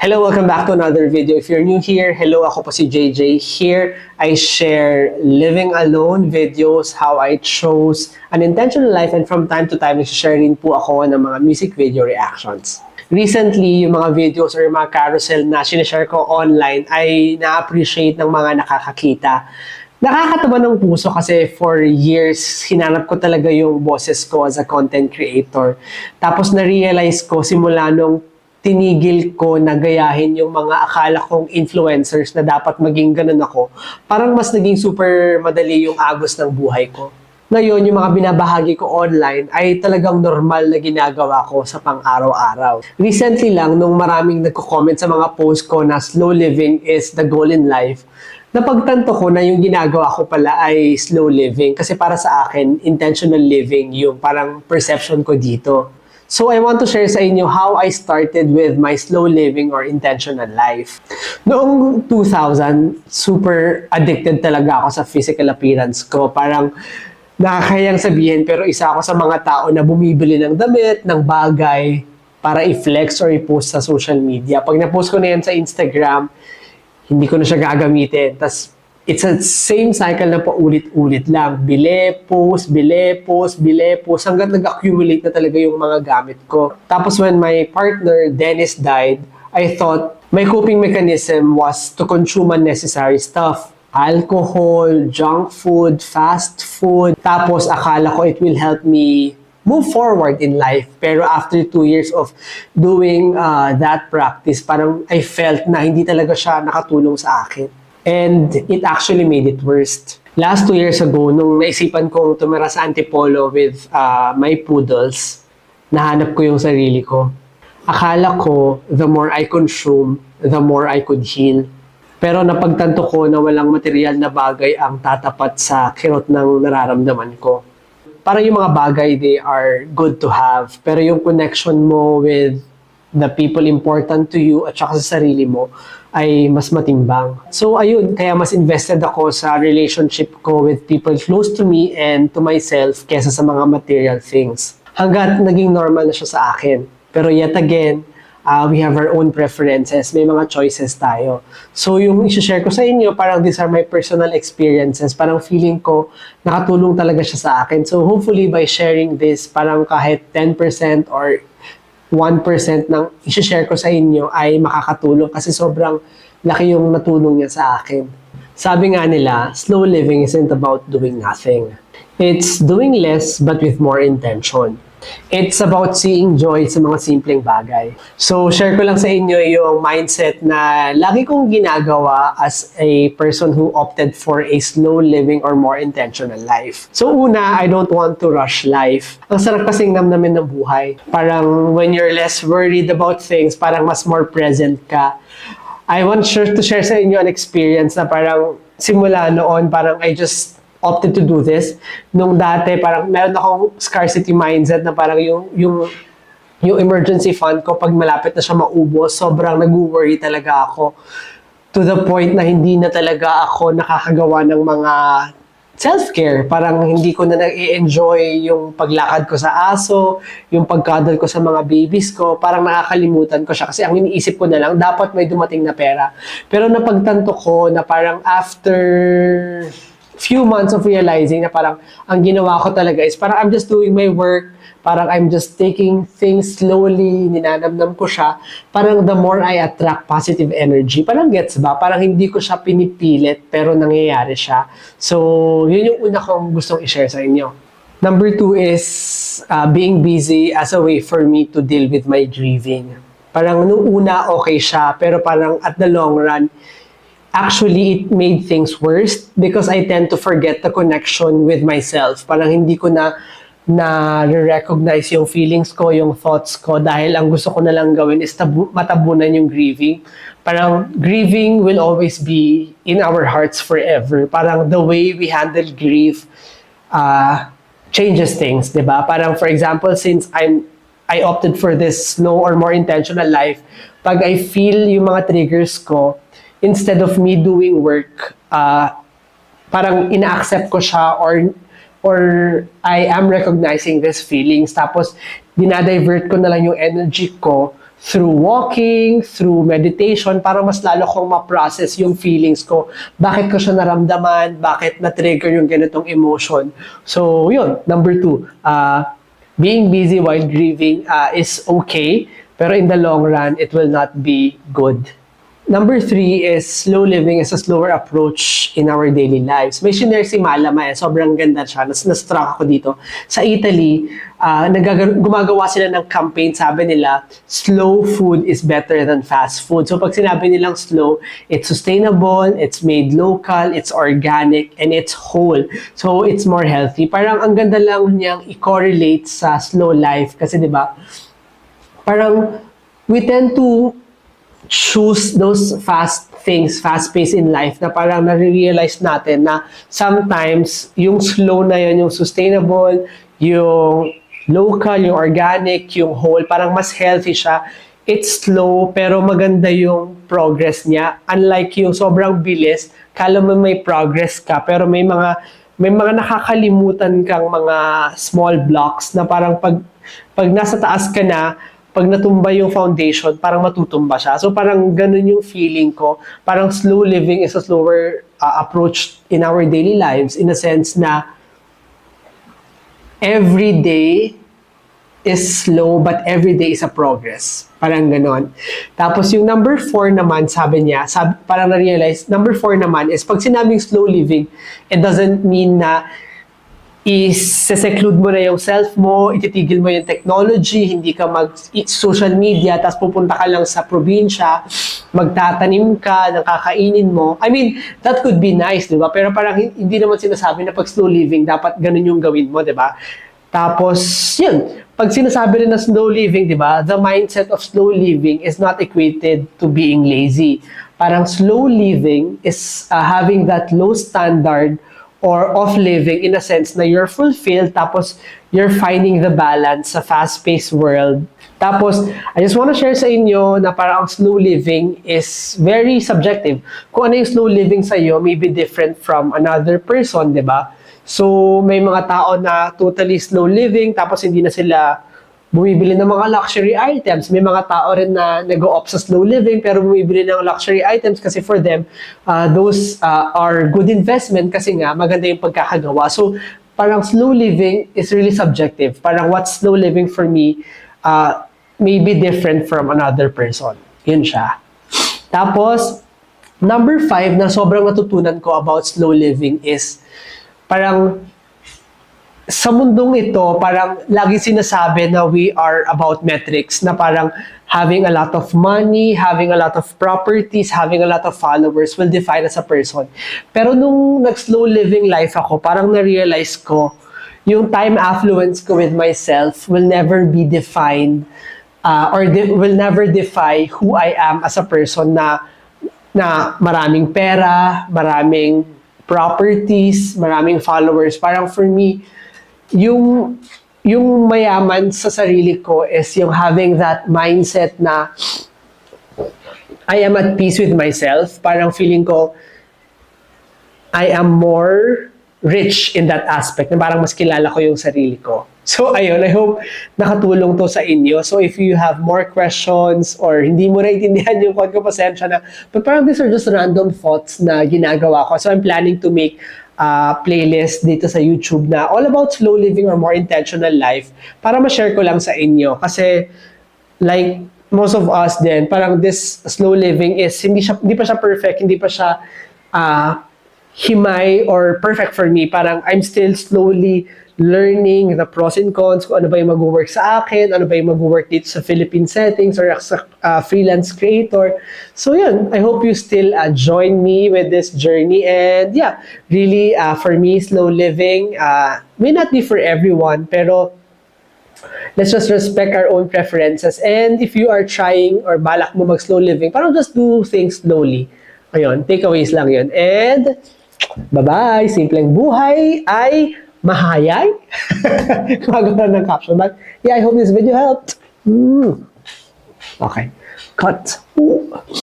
Hello, welcome back to another video. If you're new here, hello, ako po si JJ. Here, I share living alone videos, how I chose an intentional life, and from time to time, share rin po ako ng mga music video reactions. Recently, yung mga videos or mga carousel na sinishare ko online ay na-appreciate ng mga nakakakita. Nakakataba ng puso kasi for years, hinanap ko talaga yung boses ko as a content creator. Tapos na-realize ko simula nung tinigil ko na gayahin yung mga akala kong influencers na dapat maging ganun ako, parang mas naging super madali yung agos ng buhay ko. Ngayon, yung mga binabahagi ko online ay talagang normal na ginagawa ko sa pang-araw-araw. Recently lang, nung maraming nagko-comment sa mga post ko na slow living is the goal in life, napagtanto ko na yung ginagawa ko pala ay slow living kasi para sa akin, intentional living yung parang perception ko dito. So I want to share sa inyo how I started with my slow living or intentional life. Noong 2000, super addicted talaga ako sa physical appearance ko. Parang nakakayang sabihin pero isa ako sa mga tao na bumibili ng damit, ng bagay para i-flex or i-post sa social media. Pag na-post ko na yan sa Instagram, hindi ko na siya gagamitin. Tas it's a same cycle na paulit-ulit lang. Bili, post, hanggang nag-accumulate na talaga yung mga gamit ko. Tapos when my partner, Dennis, died, I thought my coping mechanism was to consume unnecessary stuff. Alcohol, junk food, fast food. Tapos akala ko it will help me move forward in life. Pero after 2 years of doing that practice, parang I felt na hindi talaga siya nakatulong sa akin. And it actually made it worse. Last 2 years ago, nung naisipan kong tumira sa Antipolo with my poodles, nahanap ko yung sarili ko. Akala ko, the more I consume, the more I could heal. Pero napagtanto ko na walang material na bagay ang tatapat sa kirot ng nararamdaman ko. Parang yung mga bagay, they are good to have. Pero yung connection mo with the people important to you at saka sa sarili mo ay mas matimbang. So ayun, kaya mas invested ako sa relationship ko with people close to me and to myself kesa sa mga material things. Hanggat naging normal na siya sa akin. Pero yet again, we have our own preferences. May mga choices tayo. So yung i-share ko sa inyo, parang these are my personal experiences. Parang feeling ko, nakatulong talaga siya sa akin. So hopefully by sharing this, parang kahit 10% or 1% ng i-share ko sa inyo ay makakatulong kasi sobrang laki yung natulong niya sa akin. Sabi nga nila, slow living isn't about doing nothing. It's doing less but with more intention. It's about seeing joy sa mga simpleng bagay. So, share ko lang sa inyo yung mindset na lagi kong ginagawa as a person who opted for a slow living or more intentional life. So, una, I don't want to rush life. Ang sarap kasing namnamin ng buhay. Parang when you're less worried about things, parang mas more present ka. I want to share sa inyo an experience na parang simula noon, parang I just opted to do this. Nung dati, parang meron akong scarcity mindset na parang yung emergency fund ko, pag malapit na siya maubos, sobrang nag-worry talaga ako. To the point na hindi na talaga ako nakakagawa ng mga self-care. Parang hindi ko na nag-i-enjoy yung paglakad ko sa aso, yung pagkadal ko sa mga babies ko. Parang nakakalimutan ko siya kasi ang iniisip ko na lang, dapat may dumating na pera. Pero napagtanto ko na parang after few months of realizing na parang ang ginawa ko talaga is parang I'm just doing my work, parang I'm just taking things slowly, ninanamnam ko siya, parang the more I attract positive energy, parang gets ba? Parang hindi ko siya pinipilit pero nangyayari siya. So, yun yung una kong gustong i-share sa inyo. Number 2 is being busy as a way for me to deal with my grieving. Parang nung una okay siya, pero parang at the long run, actually, it made things worse because I tend to forget the connection with myself. Parang hindi ko na-recognize yung feelings ko, yung thoughts ko dahil ang gusto ko na lang gawin is matabunan yung grieving. Parang grieving will always be in our hearts forever. Parang the way we handle grief changes things, di ba? Parang for example, since I opted for this slow or more intentional life, pag I feel yung mga triggers ko, instead of me doing work, parang ina-accept ko siya or I am recognizing these feelings. Tapos, dinadivert ko na lang yung energy ko through walking, through meditation, para mas lalo kong ma-process yung feelings ko. Bakit ko siya naramdaman? Bakit na-trigger yung ganitong emotion? So, yun. Number 2, being busy while grieving is okay, pero in the long run, it will not be good. Number 3 is slow living is a slower approach in our daily lives. May share si Malama, sobrang ganda siya. Na-struck ako dito. Sa Italy, gumagawa sila ng campaign, sabi nila, slow food is better than fast food. So pag sinabi nilang slow, it's sustainable, it's made local, it's organic, and it's whole. So it's more healthy. Parang ang ganda lang niyang i-correlate sa slow life. Kasi di ba, parang we tend to choose those fast things, fast pace in life na parang nare-realize natin na sometimes yung slow na yun, yung sustainable, yung local, yung organic, yung whole, parang mas healthy siya. It's slow pero maganda yung progress niya. Unlike yung sobrang bilis, kala mo may progress ka pero may mga nakakalimutan kang mga small blocks na parang pag nasa taas ka na, pag natumba yung foundation, parang matutumba siya. So parang ganun yung feeling ko. Parang slow living is a slower approach in our daily lives in a sense na every day is slow but every day is a progress. Parang ganon. Tapos yung number 4 naman, sabi niya, parang na-realize, number 4 naman is pag sinabing slow living, it doesn't mean na i-seclude mo na yung self mo, ititigil mo yung technology, hindi ka mag-social media, tapos pupunta ka lang sa probinsya, magtatanim ka, ng kakainin mo. I mean, that could be nice, di ba? Pero parang hindi naman sinasabi na pag slow living, dapat ganun yung gawin mo, di ba? Tapos, yun, pag sinasabi rin na slow living, di ba, the mindset of slow living is not equated to being lazy. Parang slow living is having that low standard or of living in a sense na you're fulfilled tapos you're finding the balance sa fast-paced world. Tapos, I just want to share sa inyo na parang slow living is very subjective. Kung ano yung slow living sa iyo may be different from another person, di ba? So, may mga tao na totally slow living tapos hindi na sila bumibili ng mga luxury items. May mga tao rin na nag-o-opt sa slow living pero bumibili ng luxury items kasi for them, those are good investment kasi nga maganda yung pagkakagawa. So, parang slow living is really subjective. Parang what's slow living for me may be different from another person. Yun siya. Tapos, number 5 na sobrang natutunan ko about slow living is parang sa mundong ito, parang lagi sinasabi na we are about metrics, na parang having a lot of money, having a lot of properties, having a lot of followers will define as a person. Pero nung nag-slow living life ako, parang na-realize ko, yung time affluence ko with myself will never be defined will never define who I am as a person na maraming pera, maraming properties, maraming followers. Parang for me, yung mayaman sa sarili ko is yung having that mindset na I am at peace with myself. Parang feeling ko I am more rich in that aspect na parang mas kilala ko yung sarili ko. So ayun, I hope nakatulong to sa inyo. So if you have more questions or hindi mo naiintindihan yung code ko, pasensya na. But parang these are just random thoughts na ginagawa ko. So I'm planning to make playlist dito sa YouTube na all about slow living or more intentional life para ma-share ko lang sa inyo. Kasi like most of us din, parang this slow living is hindi pa siya perfect, hindi pa siya himay or perfect for me. Parang I'm still slowly learning the pros and cons, kung ano ba yung mag-work sa akin, ano ba yung mag-work dito sa Philippine settings or as a freelance creator. So yun, I hope you still join me with this journey. And yeah, really, for me, slow living may not be for everyone, pero let's just respect our own preferences. And if you are trying or balak mo mag-slow living, parang just do things slowly. Ayun, takeaways lang yun. And bye-bye! Simpleng buhay ay mahayay. Kumagawa ng caption. But yeah, I hope this video helped. Okay. Cut. Ooh.